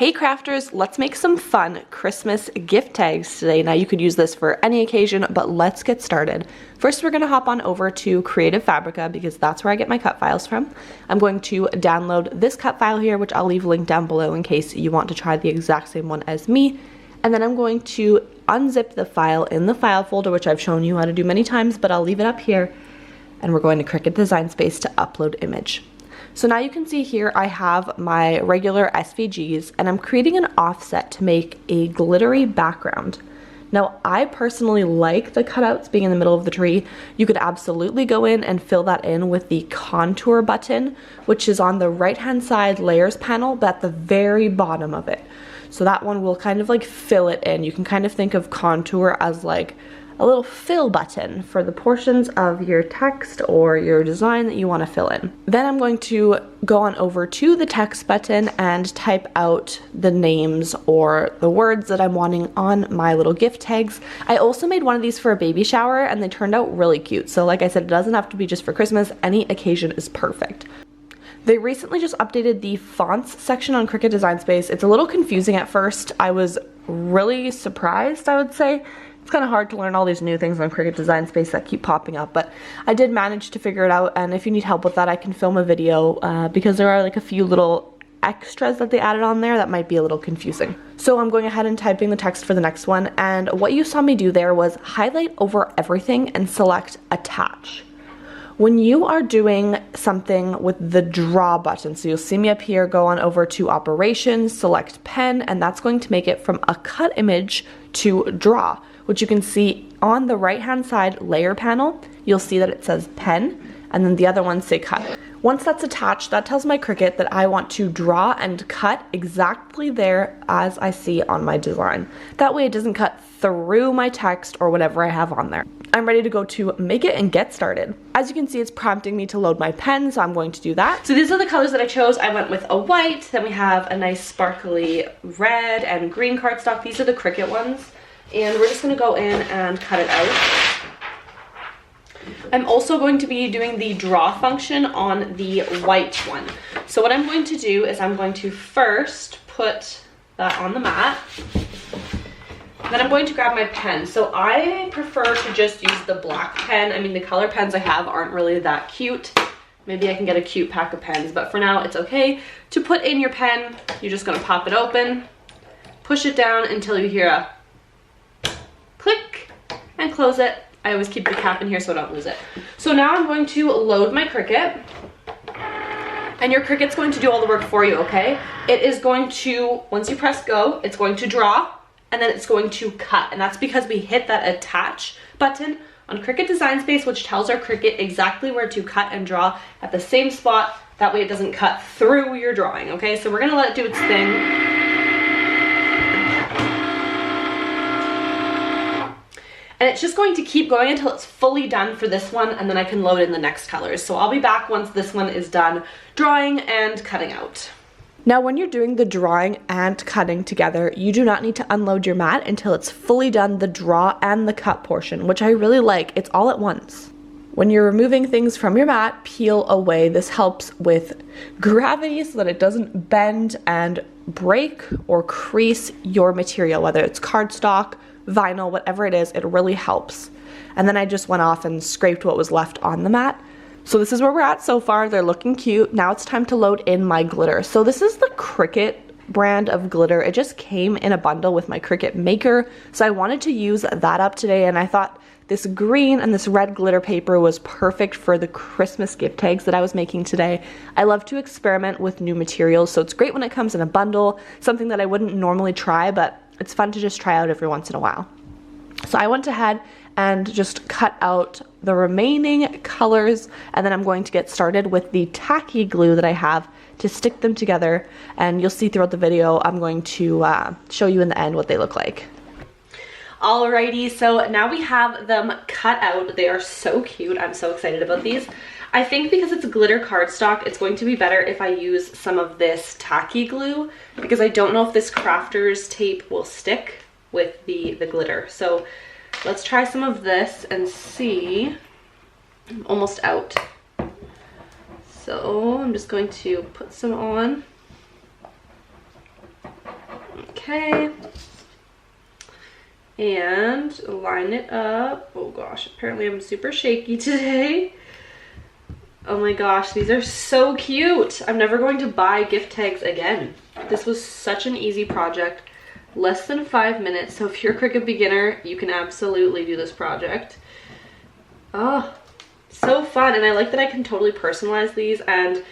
Hey crafters, let's make some fun Christmas gift tags today. Now you could use this for any occasion, but let's get started. First we're going to hop on over to Creative Fabrica because that's where I get my cut files from. I'm going to download this cut file here, which I'll leave linked down below in case you want to try the exact same one as me. And then I'm going to unzip the file in the file folder, which I've shown you how to do many times, but I'll leave it up here. And we're going to Cricut Design Space to upload image. So now you can see here I have my regular SVGs and I'm creating an offset to make a glittery background. Now I personally like the cutouts being in the middle of the tree. You could absolutely go in and fill that in with the contour button, which is on the right hand side layers panel, but at the very bottom of it. So that one will kind of like fill it in. You can kind of think of contour as like a little fill button for the portions of your text or your design that you want to fill in. Then I'm going to go on over to the text button and type out the names or the words that I'm wanting on my little gift tags. I also made one of these for a baby shower and they turned out really cute. So like I said, it doesn't have to be just for Christmas. Any occasion is perfect. They recently just updated the fonts section on Cricut Design Space. It's a little confusing at first. I was really surprised, I would say. It's kind of hard to learn all these new things on Cricut Design Space that keep popping up, but I did manage to figure it out, and if you need help with that, I can film a video because there are like a few little extras that they added on there that might be a little confusing. So I'm going ahead and typing the text for the next one, and what you saw me do there was highlight over everything and select attach. When you are doing something with the draw button, so you'll see me up here, go on over to operations, select pen, and that's going to make it from a cut image to draw, which you can see on the right hand side layer panel. You'll see that it says pen and then the other ones say cut. Once that's attached, that tells my Cricut that I want to draw and cut exactly there as I see on my design. That way it doesn't cut through my text or whatever I have on there. I'm ready to go to make it and get started. As you can see, it's prompting me to load my pen, so I'm going to do that. So these are the colors that I chose. I went with a white, then we have a nice sparkly red and green cardstock. These are the Cricut ones. And we're just going to go in and cut it out. I'm also going to be doing the draw function on the white one. So what I'm going to do is I'm going to first put that on the mat. Then I'm going to grab my pen. So I prefer to just use the black pen. I mean, the color pens I have aren't really that cute. Maybe I can get a cute pack of pens, but for now it's okay. To put in your pen, you're just going to pop it open, push it down until you hear a click, and close it. I always keep the cap in here so I don't lose it. So now I'm going to load my Cricut, and your Cricut's going to do all the work for you, okay? It is going to, once you press go, it's going to draw, and then it's going to cut, and that's because we hit that attach button on Cricut Design Space, which tells our Cricut exactly where to cut and draw at the same spot. That way it doesn't cut through your drawing, okay? So we're gonna let it do its thing. And it's just going to keep going until it's fully done for this one, and then I can load in the next colors. So I'll be back once this one is done drawing and cutting out. Now when you're doing the drawing and cutting together, you do not need to unload your mat until it's fully done the draw and the cut portion, which I really like. It's all at once. When you're removing things from your mat, peel away. This helps with gravity so that it doesn't bend and break or crease your material, whether it's cardstock, vinyl, whatever it is, it really helps. And then I just went off and scraped what was left on the mat. So this is where we're at so far. They're looking cute. Now it's time to load in my glitter. So this is the Cricut brand of glitter. It just came in a bundle with my Cricut maker. So I wanted to use that up today, and I thought this green and this red glitter paper was perfect for the Christmas gift tags that I was making today. I love to experiment with new materials, so it's great when it comes in a bundle, something that I wouldn't normally try, but it's fun to just try out every once in a while. So I went ahead and just cut out the remaining colors, and then I'm going to get started with the tacky glue that I have to stick them together, and you'll see throughout the video I'm going to show you in the end what they look like. Alrighty, so now we have them cut out. They are so cute. I'm so excited about these. I think because it's glitter cardstock, it's going to be better if I use some of this tacky glue, because I don't know if this crafter's tape will stick with the glitter. So let's try some of this and see. I'm almost out. So I'm just going to put some on. Okay. And line it up. Oh gosh, apparently I'm super shaky today. Oh my gosh, these are so cute. I'm never going to buy gift tags again. This was such an easy project. Less than 5 minutes, so if you're a Cricut beginner, you can absolutely do this project. Oh, so fun. And I like that I can totally personalize these, and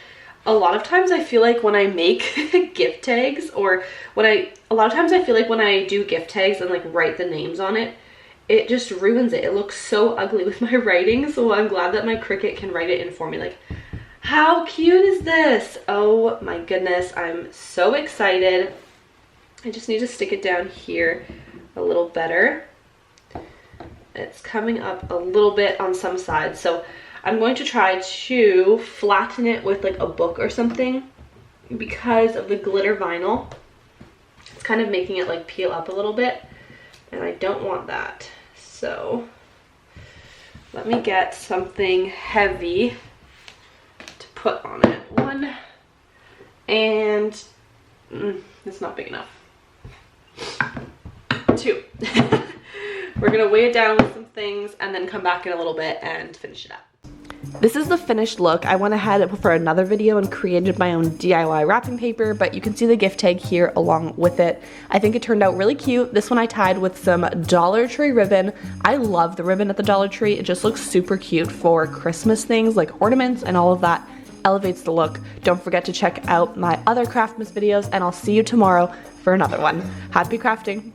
a lot of times I feel like when I make gift tags, or a lot of times I feel like when I do gift tags and like write the names on it, it just ruins it. It looks so ugly with my writing, so I'm glad that my Cricut can write it in for me. Like, how cute is this? Oh my goodness, I'm so excited. I just need to stick it down here a little better. It's coming up a little bit on some sides, so I'm going to try to flatten it with like a book or something because of the glitter vinyl. It's kind of making it like peel up a little bit, and I don't want that. So let me get something heavy to put on it. One, and it's not big enough. 2. We're gonna weigh it down with some things and then come back in a little bit and finish it up. This is the finished look. I went ahead for another video and created my own DIY wrapping paper, but you can see the gift tag here along with it. I think it turned out really cute. This one I tied with some Dollar Tree ribbon. I love the ribbon at the Dollar Tree. It just looks super cute for Christmas things like ornaments and all of that. Elevates the look. Don't forget to check out my other Craftmas videos, and I'll see you tomorrow for another one. Happy crafting!